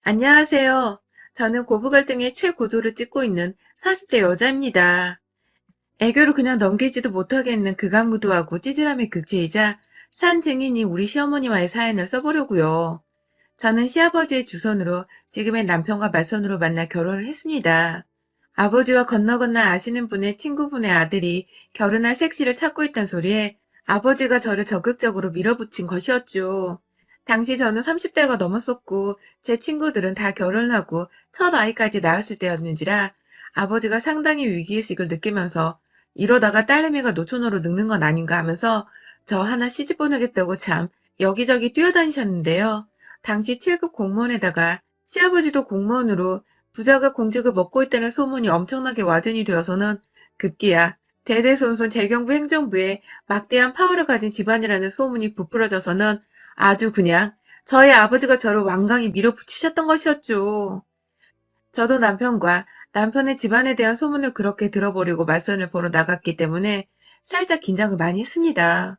안녕하세요. 저는 고부 갈등의 최고조를 찍고 있는 40대 여자입니다. 애교를 그냥 넘기지도 못하겠는 극악무도하고 찌질함의 극치이자 산 증인이 우리 시어머니와의 사연을 써보려고요. 저는 시아버지의 주선으로 지금의 남편과 맞선으로 만나 결혼을 했습니다. 아버지와 건너 아시는 분의 친구분의 아들이 결혼할 색시를 찾고 있단 소리에 아버지가 저를 적극적으로 밀어붙인 것이었죠. 당시 저는 30대가 넘었었고 제 친구들은 다 결혼하고 첫 아이까지 낳았을 때였는지라 아버지가 상당히 위기의식을 느끼면서 이러다가 딸내미가 노처녀로 늙는 건 아닌가 하면서 저 하나 시집 보내겠다고 참 여기저기 뛰어다니셨는데요. 당시 7급 공무원에다가 시아버지도 공무원으로 부자가 공직을 먹고 있다는 소문이 엄청나게 와전이 되어서는 급기야 대대손손 재경부 행정부에 막대한 파워를 가진 집안이라는 소문이 부풀어져서는 아주 그냥 저희 아버지가 저를 완강히 밀어붙이셨던 것이었죠. 저도 남편과 남편의 집안에 대한 소문을 그렇게 들어버리고 맞선을 보러 나갔기 때문에 살짝 긴장을 많이 했습니다.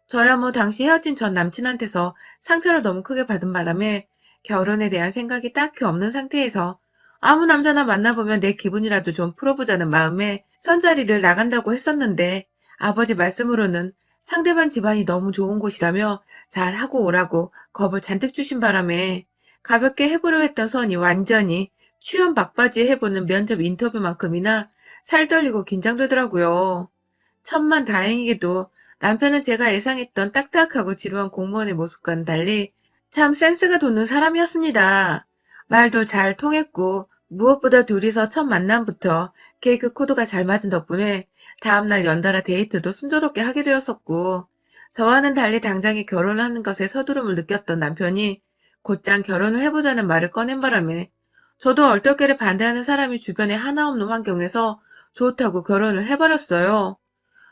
저야 뭐 당시 헤어진 전 남친한테서 상처를 너무 크게 받은 바람에 결혼에 대한 생각이 딱히 없는 상태에서 아무 남자나 만나보면 내 기분이라도 좀 풀어보자는 마음에 선자리를 나간다고 했었는데 아버지 말씀으로는 상대방 집안이 너무 좋은 곳이라며 잘 하고 오라고 겁을 잔뜩 주신 바람에 가볍게 해보려 했던 선이 완전히 취업 막바지에 해보는 면접 인터뷰만큼이나 살떨리고 긴장되더라고요. 천만 다행이게도 남편은 제가 예상했던 딱딱하고 지루한 공무원의 모습과는 달리 참 센스가 돋는 사람이었습니다. 말도 잘 통했고 무엇보다 둘이서 첫 만남부터 케이크 코드가 잘 맞은 덕분에 다음날 연달아 데이트도 순조롭게 하게 되었었고 저와는 달리 당장에 결혼하는 것에 서두름을 느꼈던 남편이 곧장 결혼을 해보자는 말을 꺼낸 바람에 저도 얼떨결에 반대하는 사람이 주변에 하나 없는 환경에서 좋다고 결혼을 해버렸어요.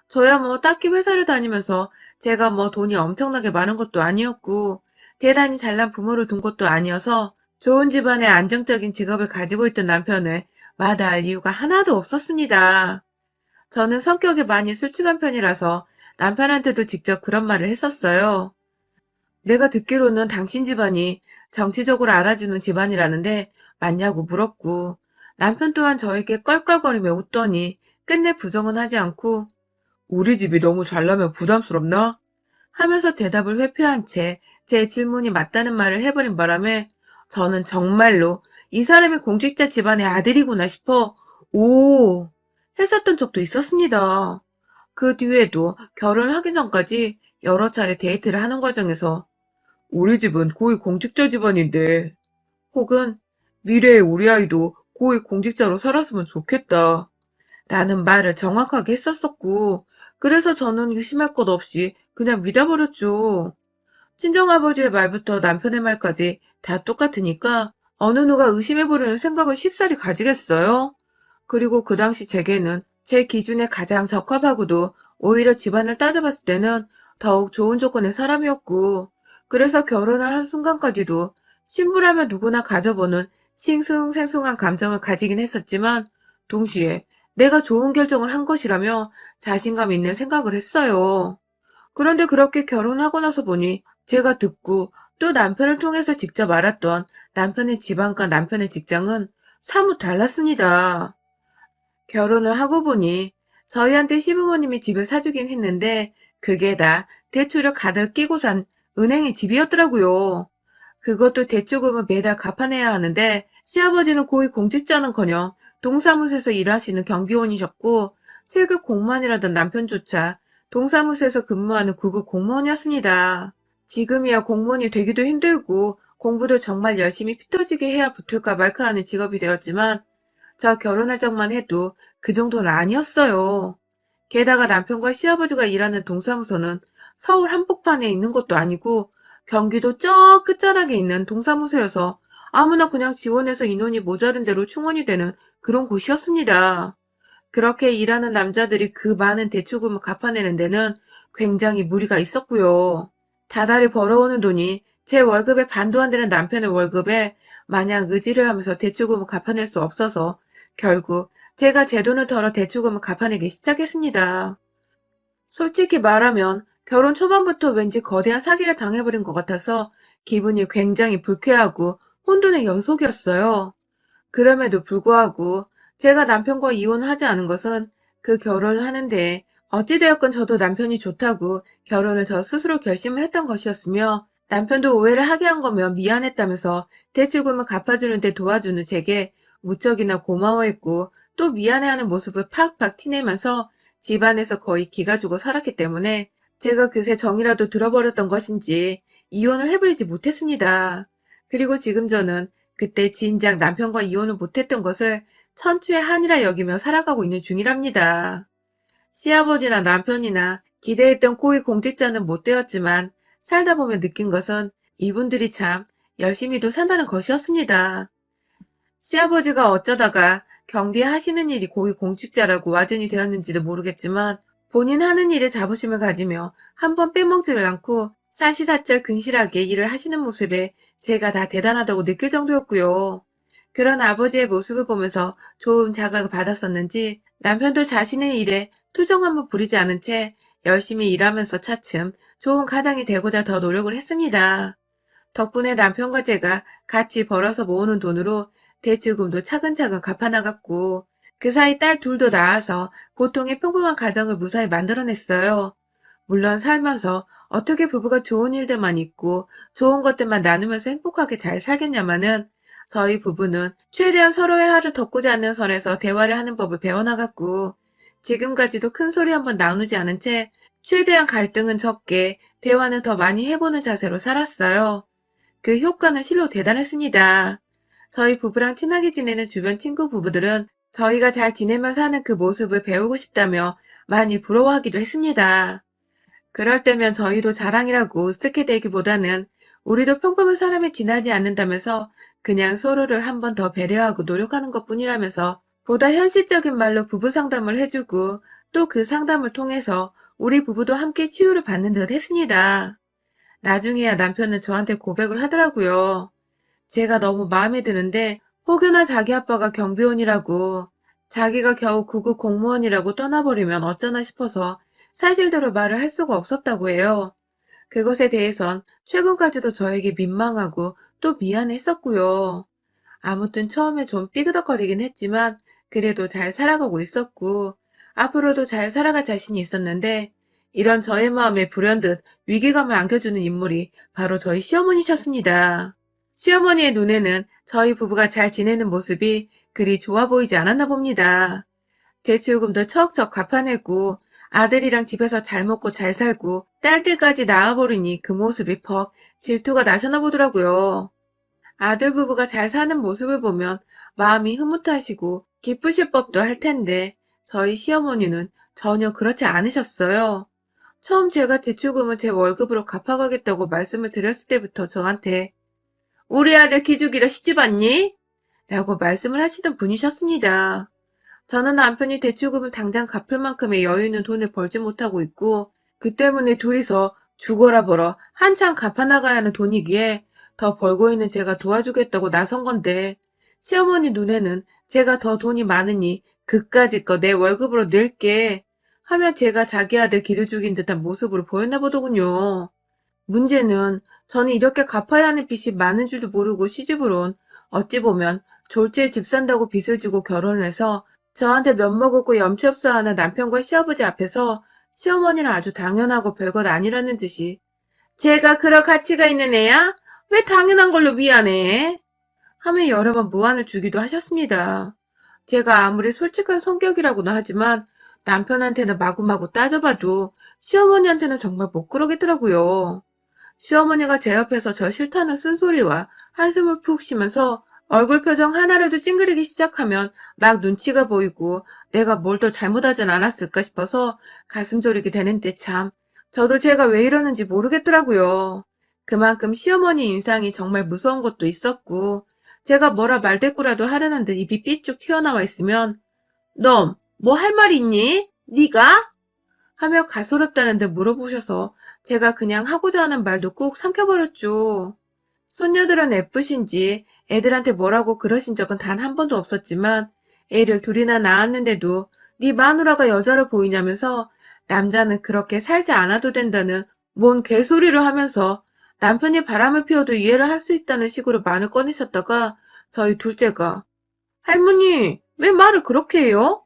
저야 뭐 딱히 회사를 다니면서 제가 뭐 돈이 엄청나게 많은 것도 아니었고 대단히 잘난 부모를 둔 것도 아니어서 좋은 집안의 안정적인 직업을 가지고 있던 남편을 마다할 이유가 하나도 없었습니다. 저는 성격이 많이 솔직한 편이라서 남편한테도 직접 그런 말을 했었어요. 내가 듣기로는 당신 집안이 정치적으로 알아주는 집안이라는데 맞냐고 물었고 남편 또한 저에게 껄껄거리며 웃더니 끝내 부정은 하지 않고 우리 집이 너무 잘나면 부담스럽나? 하면서 대답을 회피한 채 제 질문이 맞다는 말을 해버린 바람에 저는 정말로 이 사람이 공직자 집안의 아들이구나 싶어 오 했었던 적도 있었습니다. 그 뒤에도 결혼하기 전까지 여러 차례 데이트를 하는 과정에서 우리 집은 고위 공직자 집안인데 혹은 미래의 우리 아이도 고위 공직자로 살았으면 좋겠다 라는 말을 정확하게 했었었고 그래서 저는 의심할 것 없이 그냥 믿어버렸죠. 친정아버지의 말부터 남편의 말까지 다 똑같으니까 어느 누가 의심해보려는 생각을 쉽사리 가지겠어요? 그리고 그 당시 제게는 제 기준에 가장 적합하고도 오히려 집안을 따져봤을 때는 더욱 좋은 조건의 사람이었고 그래서 결혼을 한 순간까지도 신부라면 누구나 가져보는 싱숭생숭한 감정을 가지긴 했었지만 동시에 내가 좋은 결정을 한 것이라며 자신감 있는 생각을 했어요. 그런데 그렇게 결혼하고 나서 보니 제가 듣고 또 남편을 통해서 직접 알았던 남편의 집안과 남편의 직장은 사뭇 달랐습니다. 결혼을 하고 보니 저희한테 시부모님이 집을 사주긴 했는데 그게 다 대출을 가득 끼고 산 은행의 집이었더라고요. 그것도 대출금을 매달 갚아내야 하는데 시아버지는 고위 공직자는커녕 동사무소에서 일하시는 경비원이셨고 7급 공무원이라던 남편조차 동사무소에서 근무하는 9급 공무원이었습니다. 지금이야 공무원이 되기도 힘들고 공부도 정말 열심히 피 터지게 해야 붙을까 말까 하는 직업이 되었지만 저 결혼할 적만 해도 그 정도는 아니었어요. 게다가 남편과 시아버지가 일하는 동사무소는 서울 한복판에 있는 것도 아니고 경기도 저 끝자락에 있는 동사무소여서 아무나 그냥 지원해서 인원이 모자른 대로 충원이 되는 그런 곳이었습니다. 그렇게 일하는 남자들이 그 많은 대출금을 갚아내는 데는 굉장히 무리가 있었고요. 다달이 벌어오는 돈이 제 월급의 반도 안 되는 남편의 월급에 마냥 의지를 하면서 대출금을 갚아낼 수 없어서 결국 제가 제 돈을 털어 대출금을 갚아내기 시작했습니다. 솔직히 말하면 결혼 초반부터 왠지 거대한 사기를 당해버린 것 같아서 기분이 굉장히 불쾌하고 혼돈의 연속이었어요. 그럼에도 불구하고 제가 남편과 이혼하지 않은 것은 그 결혼을 하는데 어찌되었건 저도 남편이 좋다고 결혼을 저 스스로 결심을 했던 것이었으며 남편도 오해를 하게 한 거면 미안했다면서 대출금을 갚아주는데 도와주는 제게 무척이나 고마워했고 또 미안해하는 모습을 팍팍 티내면서 집안에서 거의 기가 죽어 살았기 때문에 제가 그새 정이라도 들어버렸던 것인지 이혼을 해버리지 못했습니다. 그리고 지금 저는 그때 진작 남편과 이혼을 못했던 것을 천추의 한이라 여기며 살아가고 있는 중이랍니다. 시아버지나 남편이나 기대했던 고위 공직자는 못 되었지만 살다 보면 느낀 것은 이분들이 참 열심히도 산다는 것이었습니다. 시아버지가 어쩌다가 경비에 하시는 일이 고위 공직자라고 와전이 되었는지도 모르겠지만 본인 하는 일에 자부심을 가지며 한번 빼먹지를 않고 사시사철 근실하게 일을 하시는 모습에 제가 다 대단하다고 느낄 정도였고요. 그런 아버지의 모습을 보면서 좋은 자각을 받았었는지 남편도 자신의 일에 투정함을 부리지 않은 채 열심히 일하면서 차츰 좋은 가장이 되고자 더 노력을 했습니다. 덕분에 남편과 제가 같이 벌어서 모으는 돈으로 대출금도 차근차근 갚아나갔고 그 사이 딸 둘도 낳아서 보통의 평범한 가정을 무사히 만들어냈어요. 물론 살면서 어떻게 부부가 좋은 일들만 있고 좋은 것들만 나누면서 행복하게 잘 살겠냐마는 저희 부부는 최대한 서로의 화를 덮고자 하는 선에서 대화를 하는 법을 배워나갔고 지금까지도 큰 소리 한번 나누지 않은 채 최대한 갈등은 적게 대화는 더 많이 해보는 자세로 살았어요. 그 효과는 실로 대단했습니다. 저희 부부랑 친하게 지내는 주변 친구 부부들은 저희가 잘 지내면서 하는 그 모습을 배우고 싶다며 많이 부러워하기도 했습니다. 그럴 때면 저희도 자랑이라고 으쓱해 대기보다는 우리도 평범한 사람에 지나지 않는다면서 그냥 서로를 한 번 더 배려하고 노력하는 것뿐이라면서 보다 현실적인 말로 부부 상담을 해주고 또 그 상담을 통해서 우리 부부도 함께 치유를 받는 듯 했습니다. 나중에야 남편은 저한테 고백을 하더라고요. 제가 너무 마음에 드는데 혹여나 자기 아빠가 경비원이라고 자기가 겨우 9급 공무원이라고 떠나버리면 어쩌나 싶어서 사실대로 말을 할 수가 없었다고 해요. 그것에 대해선 최근까지도 저에게 민망하고 또 미안했었고요. 아무튼 처음에 좀 삐그덕거리긴 했지만 그래도 잘 살아가고 있었고 앞으로도 잘 살아갈 자신이 있었는데 이런 저의 마음에 불현듯 위기감을 안겨주는 인물이 바로 저희 시어머니셨습니다. 시어머니의 눈에는 저희 부부가 잘 지내는 모습이 그리 좋아 보이지 않았나 봅니다. 대출금도 척척 갚아내고 아들이랑 집에서 잘 먹고 잘 살고 딸들까지 낳아버리니 그 모습이 퍽 질투가 나셨나 보더라고요. 아들 부부가 잘 사는 모습을 보면 마음이 흐뭇하시고 기쁘실 법도 할 텐데 저희 시어머니는 전혀 그렇지 않으셨어요. 처음 제가 대출금을 제 월급으로 갚아가겠다고 말씀을 드렸을 때부터 저한테 우리 아들 기죽이라 시집 왔니? 라고 말씀을 하시던 분이셨습니다. 저는 남편이 대출금을 당장 갚을 만큼의 여유 있는 돈을 벌지 못하고 있고 그 때문에 둘이서 죽어라 벌어 한참 갚아나가야 하는 돈이기에 더 벌고 있는 제가 도와주겠다고 나선 건데 시어머니 눈에는 제가 더 돈이 많으니 그까짓 거 내 월급으로 낼게 하며 제가 자기 아들 기를 죽인 듯한 모습으로 보였나 보더군요. 문제는 저는 이렇게 갚아야 하는 빚이 많은 줄도 모르고 시집을 온 어찌 보면 졸지에 집 산다고 빚을 지고 결혼을 해서 저한테 면목없고 염치 없어 하는 남편과 시아버지 앞에서 시어머니는 아주 당연하고 별것 아니라는 듯이 제가 그럴 가치가 있는 애야? 왜 당연한 걸로 미안해? 하며 여러 번 무안을 주기도 하셨습니다. 제가 아무리 솔직한 성격이라고는 하지만 남편한테는 마구마구 따져봐도 시어머니한테는 정말 못 그러겠더라고요. 시어머니가 제 옆에서 저 싫다는 쓴소리와 한숨을 푹 쉬면서 얼굴 표정 하나라도 찡그리기 시작하면 막 눈치가 보이고 내가 뭘 더 잘못하진 않았을까 싶어서 가슴 졸이게 되는데 참 저도 제가 왜 이러는지 모르겠더라고요. 그만큼 시어머니 인상이 정말 무서운 것도 있었고 제가 뭐라 말대꾸라도 하려는 듯 입이 삐쭉 튀어나와 있으면 넌 뭐 할 말 있니? 네가? 하며 가소롭다는 듯 물어보셔서 제가 그냥 하고자 하는 말도 꾹 삼켜버렸죠. 손녀들은 예쁘신지 애들한테 뭐라고 그러신 적은 단 한 번도 없었지만 애를 둘이나 낳았는데도 네 마누라가 여자로 보이냐면서 남자는 그렇게 살지 않아도 된다는 뭔 개소리를 하면서 남편이 바람을 피워도 이해를 할 수 있다는 식으로 말을 꺼내셨다가 저희 둘째가 할머니, 왜 말을 그렇게 해요?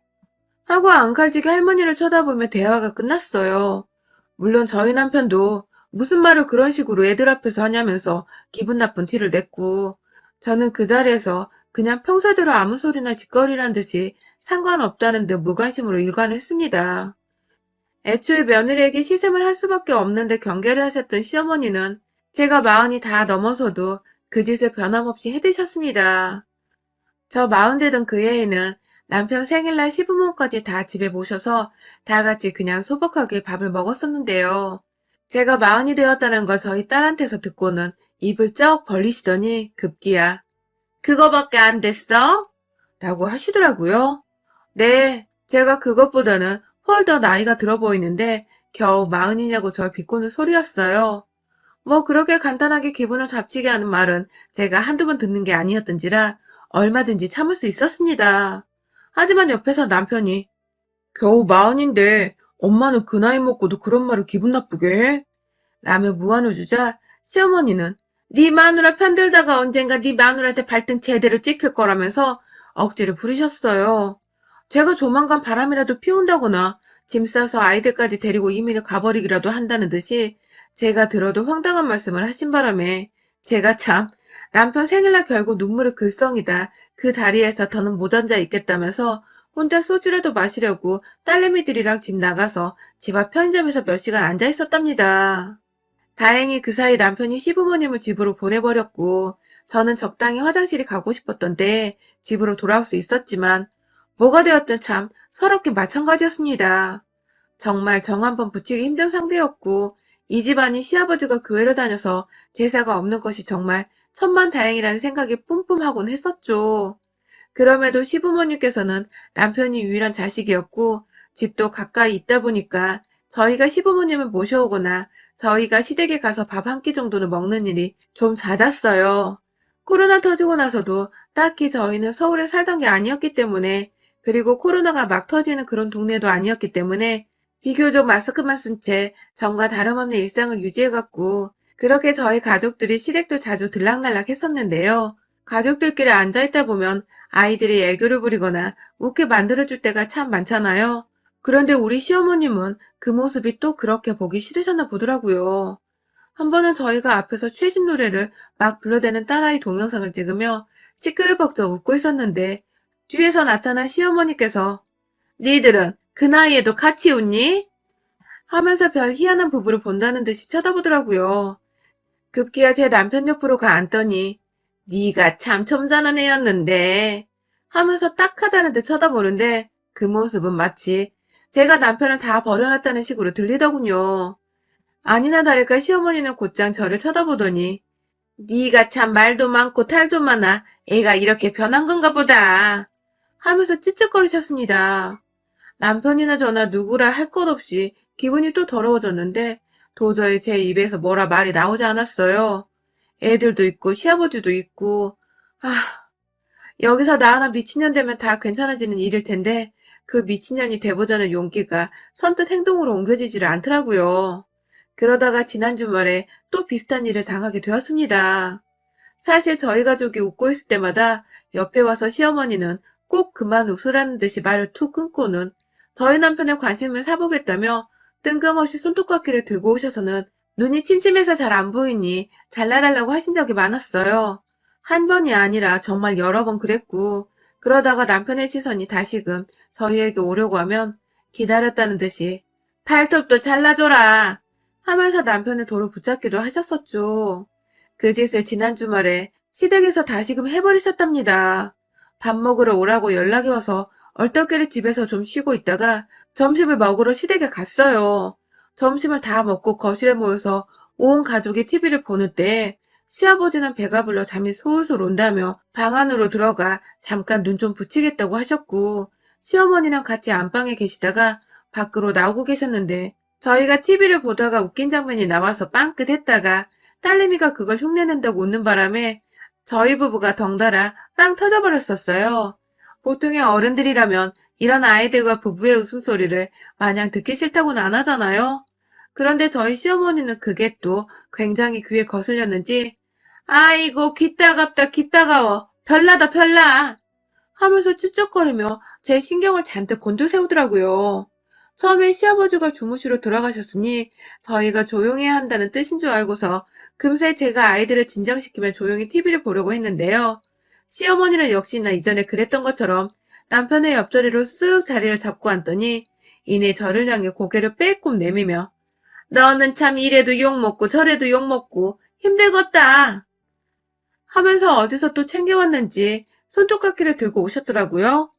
하고 앙칼지게 할머니를 쳐다보며 대화가 끝났어요. 물론 저희 남편도 무슨 말을 그런 식으로 애들 앞에서 하냐면서 기분 나쁜 티를 냈고, 저는 그 자리에서 그냥 평소대로 아무 소리나 짓거리란 듯이 상관없다는 듯 무관심으로 일관을 했습니다. 애초에 며느리에게 시샘을 할 수밖에 없는데 경계를 하셨던 시어머니는 제가 마흔이 다 넘어서도 그 짓을 변함없이 해대셨습니다. 저 마흔 되던 그 해에는 남편 생일날 시부모까지 다 집에 모셔서 다 같이 그냥 소복하게 밥을 먹었었는데요. 제가 마흔이 되었다는 걸 저희 딸한테서 듣고는 입을 쩍 벌리시더니 급기야 그거밖에 안 됐어? 라고 하시더라고요. 네, 제가 그것보다는 훨 더 나이가 들어 보이는데 겨우 마흔이냐고 절 비꼬는 소리였어요. 뭐 그렇게 간단하게 기분을 잡치게 하는 말은 제가 한두 번 듣는 게 아니었던지라 얼마든지 참을 수 있었습니다. 하지만 옆에서 남편이 겨우 마흔인데 엄마는 그 나이 먹고도 그런 말을 기분 나쁘게 해? 라며 무안을 주자 시어머니는 네 마누라 편들다가 언젠가 네 마누라한테 발등 제대로 찍힐 거라면서 억지를 부리셨어요. 제가 조만간 바람이라도 피운다거나 짐 싸서 아이들까지 데리고 이민을 가버리기라도 한다는 듯이 제가 들어도 황당한 말씀을 하신 바람에 제가 참 남편 생일날 결국 눈물을 글썽이다 그 자리에서 더는 못 앉아 있겠다면서 혼자 소주라도 마시려고 딸내미들이랑 집 나가서 집 앞 편의점에서 몇 시간 앉아 있었답니다. 다행히 그 사이 남편이 시부모님을 집으로 보내버렸고 저는 적당히 화장실이 가고 싶었던데 집으로 돌아올 수 있었지만 뭐가 되었든 참 서럽긴 마찬가지였습니다. 정말 정 한 번 붙이기 힘든 상대였고 이 집안이 시아버지가 교회를 다녀서 제사가 없는 것이 정말 천만다행이라는 생각이 뿜뿜하곤 했었죠. 그럼에도 시부모님께서는 남편이 유일한 자식이었고 집도 가까이 있다 보니까 저희가 시부모님을 모셔오거나 저희가 시댁에 가서 밥 한 끼 정도는 먹는 일이 좀 잦았어요. 코로나 터지고 나서도 딱히 저희는 서울에 살던 게 아니었기 때문에 그리고 코로나가 막 터지는 그런 동네도 아니었기 때문에 비교적 마스크만 쓴 채 전과 다름없는 일상을 유지해갔고 그렇게 저희 가족들이 시댁도 자주 들락날락 했었는데요. 가족들끼리 앉아있다 보면 아이들이 애교를 부리거나 웃게 만들어줄 때가 참 많잖아요. 그런데 우리 시어머님은 그 모습이 또 그렇게 보기 싫으셨나 보더라고요. 한 번은 저희가 앞에서 최신 노래를 막 불러대는 딸아이 동영상을 찍으며 시끌벅적 웃고 있었는데 뒤에서 나타난 시어머니께서 니들은 그 나이에도 같이 웃니? 하면서 별 희한한 부부를 본다는 듯이 쳐다보더라고요. 급기야 제 남편 옆으로 가 앉더니 네가 참 점잖은 애였는데 하면서 딱 하다는 듯 쳐다보는데 그 모습은 마치 제가 남편을 다 버려놨다는 식으로 들리더군요. 아니나 다를까 시어머니는 곧장 저를 쳐다보더니 네가 참 말도 많고 탈도 많아 애가 이렇게 변한 건가 보다 하면서 찌쩍거리셨습니다. 남편이나 저나 누구라 할 것 없이 기분이 또 더러워졌는데 도저히 제 입에서 뭐라 말이 나오지 않았어요. 애들도 있고 시아버지도 있고 아 여기서 나 하나 미친년 되면 다 괜찮아지는 일일 텐데 그 미친년이 돼보자는 용기가 선뜻 행동으로 옮겨지지를 않더라고요. 그러다가 지난 주말에 또 비슷한 일을 당하게 되었습니다. 사실 저희 가족이 웃고 있을 때마다 옆에 와서 시어머니는 꼭 그만 웃으라는 듯이 말을 툭 끊고는 저희 남편의 관심을 사보겠다며 뜬금없이 손톱깎이를 들고 오셔서는 눈이 침침해서 잘 안 보이니 잘라달라고 하신 적이 많았어요. 한 번이 아니라 정말 여러 번 그랬고 그러다가 남편의 시선이 다시금 저희에게 오려고 하면 기다렸다는 듯이 팔톱도 잘라줘라 하면서 남편을 도로 붙잡기도 하셨었죠. 그 짓을 지난 주말에 시댁에서 다시금 해버리셨답니다. 밥 먹으러 오라고 연락이 와서 얼떨결에 집에서 좀 쉬고 있다가 점심을 먹으러 시댁에 갔어요. 점심을 다 먹고 거실에 모여서 온 가족이 TV를 보는 때 시아버지는 배가 불러 잠이 솔솔 온다며 방 안으로 들어가 잠깐 눈 좀 붙이겠다고 하셨고 시어머니랑 같이 안방에 계시다가 밖으로 나오고 계셨는데 저희가 TV를 보다가 웃긴 장면이 나와서 빵긋했다가 딸내미가 그걸 흉내낸다고 웃는 바람에 저희 부부가 덩달아 빵 터져버렸었어요. 보통의 어른들이라면 이런 아이들과 부부의 웃음소리를 마냥 듣기 싫다고는 안 하잖아요. 그런데 저희 시어머니는 그게 또 굉장히 귀에 거슬렸는지 아이고 귀 따갑다 귀 따가워 별나다 별나 하면서 찝쩍거리며 제 신경을 잔뜩 곤두세우더라고요. 처음엔 시아버지가 주무시러 들어가셨으니 저희가 조용해야 한다는 뜻인 줄 알고서 금세 제가 아이들을 진정시키며 조용히 TV를 보려고 했는데요. 시어머니는 역시나 이전에 그랬던 것처럼 남편의 옆자리로 쓱 자리를 잡고 앉더니 이내 저를 향해 고개를 빼꼼 내미며 너는 참 이래도 욕먹고 저래도 욕먹고 힘들겠다 하면서 어디서 또 챙겨왔는지 손톱깎이를 들고 오셨더라고요.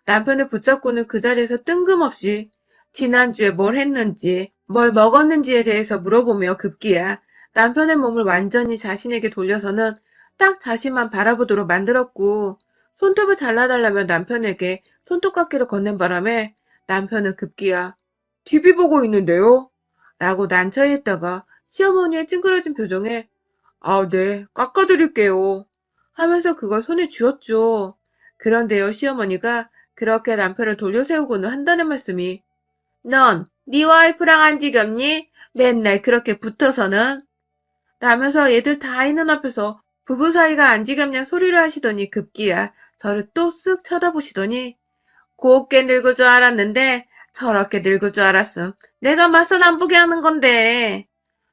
남편을 붙잡고는 그 자리에서 뜬금없이 지난주에 뭘 했는지, 뭘 먹었는지에 대해서 물어보며 급기야 남편의 몸을 완전히 자신에게 돌려서는 딱 자신만 바라보도록 만들었고 손톱을 잘라달라며 남편에게 손톱깎이를 건넨 바람에 남편은 급기야 TV 보고 있는데요? 라고 난처해 했다가 시어머니의 찡그러진 표정에 아, 네, 깎아드릴게요. 하면서 그걸 손에 쥐었죠. 그런데요, 시어머니가 그렇게 남편을 돌려세우고는 한다는 말씀이 넌 네 와이프랑 안 지겹니? 맨날 그렇게 붙어서는 라면서 얘들 다 있는 앞에서 부부 사이가 안 지겹냐 소리를 하시더니 급기야 저를 또 쓱 쳐다보시더니 곱게 늙을 줄 알았는데 저렇게 늙을 줄 알았음. 내가 맞선 안 보게 하는 건데.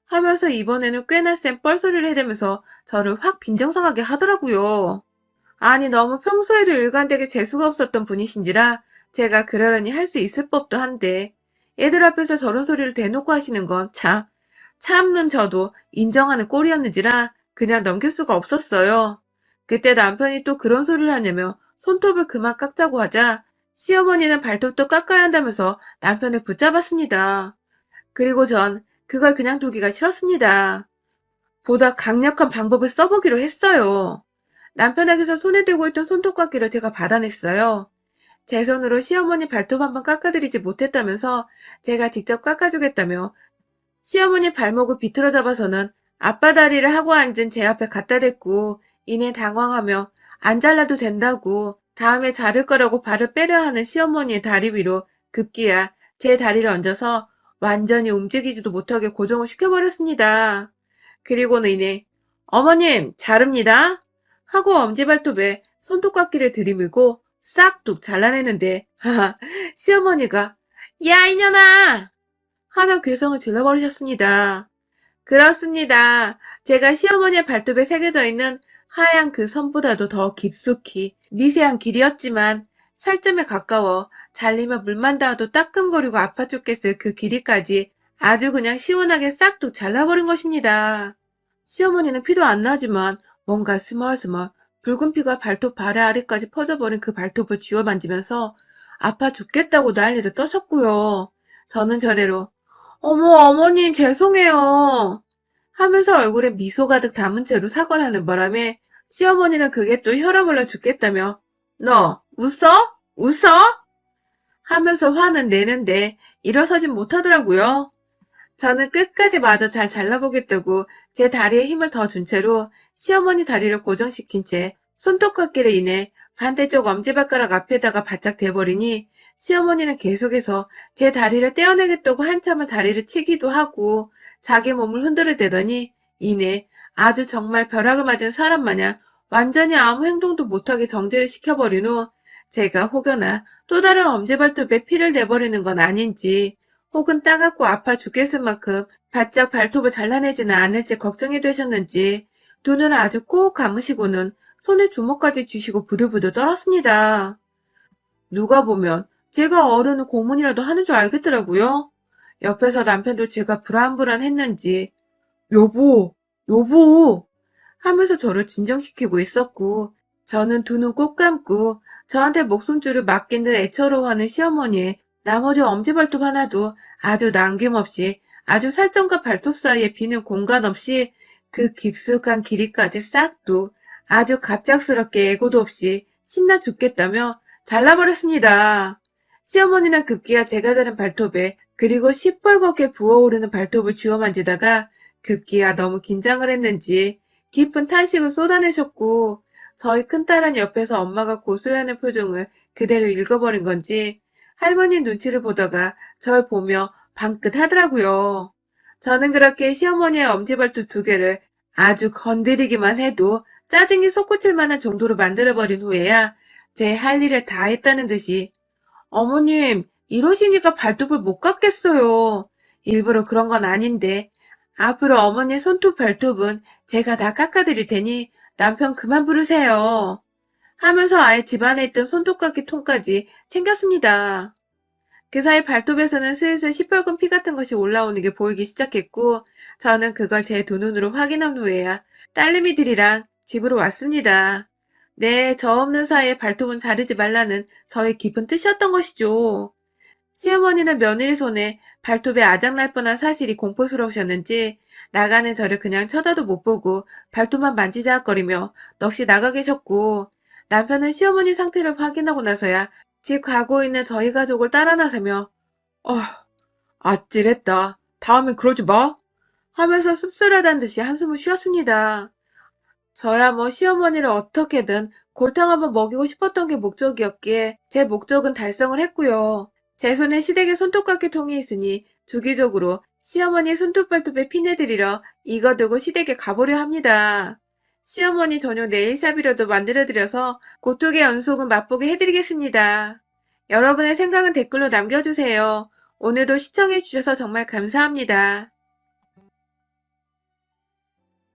하면서 이번에는 꽤나 센 뻘소리를 해대면서 저를 확 빈정상하게 하더라고요. 아니 너무 평소에도 일관되게 재수가 없었던 분이신지라 제가 그러려니 할 수 있을 법도 한데 애들 앞에서 저런 소리를 대놓고 하시는 건 참는 저도 인정하는 꼴이었는지라 그냥 넘길 수가 없었어요. 그때 남편이 또 그런 소리를 하냐며 손톱을 그만 깎자고 하자 시어머니는 발톱도 깎아야 한다면서 남편을 붙잡았습니다. 그리고 전 그걸 그냥 두기가 싫었습니다. 보다 강력한 방법을 써보기로 했어요. 남편에게서 손에 들고 있던 손톱깎이를 제가 받아냈어요. 제 손으로 시어머니 발톱 한번 깎아드리지 못했다면서 제가 직접 깎아주겠다며 시어머니 발목을 비틀어 잡아서는 아빠 다리를 하고 앉은 제 앞에 갖다 댔고 이내 당황하며 안 잘라도 된다고 다음에 자를 거라고 발을 빼려 하는 시어머니의 다리 위로 급기야 제 다리를 얹어서 완전히 움직이지도 못하게 고정을 시켜버렸습니다. 그리고는 이내 어머님 자릅니다 하고 엄지발톱에 손톱깎이를 들이밀고 싹둑 잘라내는데 하하 시어머니가 야 이년아 하며 괴성을 질러버리셨습니다. 그렇습니다. 제가 시어머니의 발톱에 새겨져 있는 하얀 그 선보다도 더 깊숙이 미세한 길이었지만 살점에 가까워 잘리면 물만 닿아도 따끔거리고 아파 죽겠을 그 길이까지 아주 그냥 시원하게 싹둑 잘라버린 것입니다. 시어머니는 피도 안 나지만 뭔가 스멀스멀 붉은 피가 발톱 발에 아래까지 퍼져버린 그 발톱을 쥐어 만지면서 아파 죽겠다고 난리를 떠셨고요. 저는 저대로 어머 어머님 죄송해요 하면서 얼굴에 미소 가득 담은 채로 사과를 하는 바람에 시어머니는 그게 또 혈압 올라 죽겠다며 너 웃어? 웃어? 하면서 화는 내는데 일어서진 못하더라고요. 저는 끝까지 마저 잘 잘라보겠다고 제 다리에 힘을 더 준 채로 시어머니 다리를 고정시킨 채 손톱깎이를 인해 반대쪽 엄지발가락 앞에다가 바짝 대버리니 시어머니는 계속해서 제 다리를 떼어내겠다고 한참을 다리를 치기도 하고 자기 몸을 흔들어대더니 이내 아주 정말 벼락을 맞은 사람 마냥 완전히 아무 행동도 못하게 정지를 시켜버린 후 제가 혹여나 또 다른 엄지발톱에 피를 내버리는 건 아닌지 혹은 따갑고 아파 죽겠을 만큼 바짝 발톱을 잘라내지는 않을지 걱정이 되셨는지 눈을 아주 꼭 감으시고는 손에 주먹까지 쥐시고 부들부들 떨었습니다. 누가 보면 제가 어른을 고문이라도 하는 줄 알겠더라고요. 옆에서 남편도 제가 불안불안했는지 여보 하면서 저를 진정시키고 있었고 저는 두 눈 꼭 감고 저한테 목숨줄을 맡긴 듯 애처로워하는 시어머니의 나머지 엄지발톱 하나도 아주 남김없이 아주 살점과 발톱 사이에 비는 공간 없이 그 깊숙한 길이까지 싹둑 아주 갑작스럽게 예고도 없이 신나 죽겠다며 잘라버렸습니다. 시어머니는 급기야 제가 다른 발톱에 그리고 시뻘겋게 부어오르는 발톱을 쥐어 만지다가 급기야 너무 긴장을 했는지 깊은 탄식을 쏟아내셨고 저희 큰딸은 옆에서 엄마가 고소해하는 표정을 그대로 읽어버린 건지 할머니 눈치를 보다가 절 보며 방긋 하더라고요. 저는 그렇게 시어머니의 엄지발톱 2개를 아주 건드리기만 해도 짜증이 솟구칠 만한 정도로 만들어버린 후에야 제 할 일을 다 했다는 듯이 어머님, 이러시니까 발톱을 못 깎겠어요. 일부러 그런 건 아닌데 앞으로 어머니 손톱 발톱은 제가 다 깎아드릴 테니 남편 그만 부르세요. 하면서 아예 집안에 있던 손톱깎이 통까지 챙겼습니다. 그 사이 발톱에서는 슬슬 시뻘건 피 같은 것이 올라오는 게 보이기 시작했고 저는 그걸 제 두 눈으로 확인한 후에야 딸내미들이랑 집으로 왔습니다. 네, 저 없는 사이에 발톱은 자르지 말라는 저의 깊은 뜻이었던 것이죠. 시어머니는 며느리 손에 발톱에 아작날 뻔한 사실이 공포스러우셨는지 나가는 저를 그냥 쳐다도 못 보고 발톱만 만지작거리며 넋이 나가 계셨고 남편은 시어머니 상태를 확인하고 나서야 집 가고 있는 저희 가족을 따라 나서며 아찔했다. 다음엔 그러지 마. 하면서 씁쓸하다는 듯이 한숨을 쉬었습니다. 저야 뭐 시어머니를 어떻게든 골탕 한번 먹이고 싶었던 게 목적이었기에 제 목적은 달성을 했고요. 제 손에 시댁의 손톱깎이 통이 있으니 주기적으로 시어머니 손톱발톱에 피내드리러 이거 들고 시댁에 가보려 합니다. 시어머니 전용 네일샵이라도 만들어드려서 고통의 연속은 맛보게 해드리겠습니다. 여러분의 생각은 댓글로 남겨주세요. 오늘도 시청해주셔서 정말 감사합니다.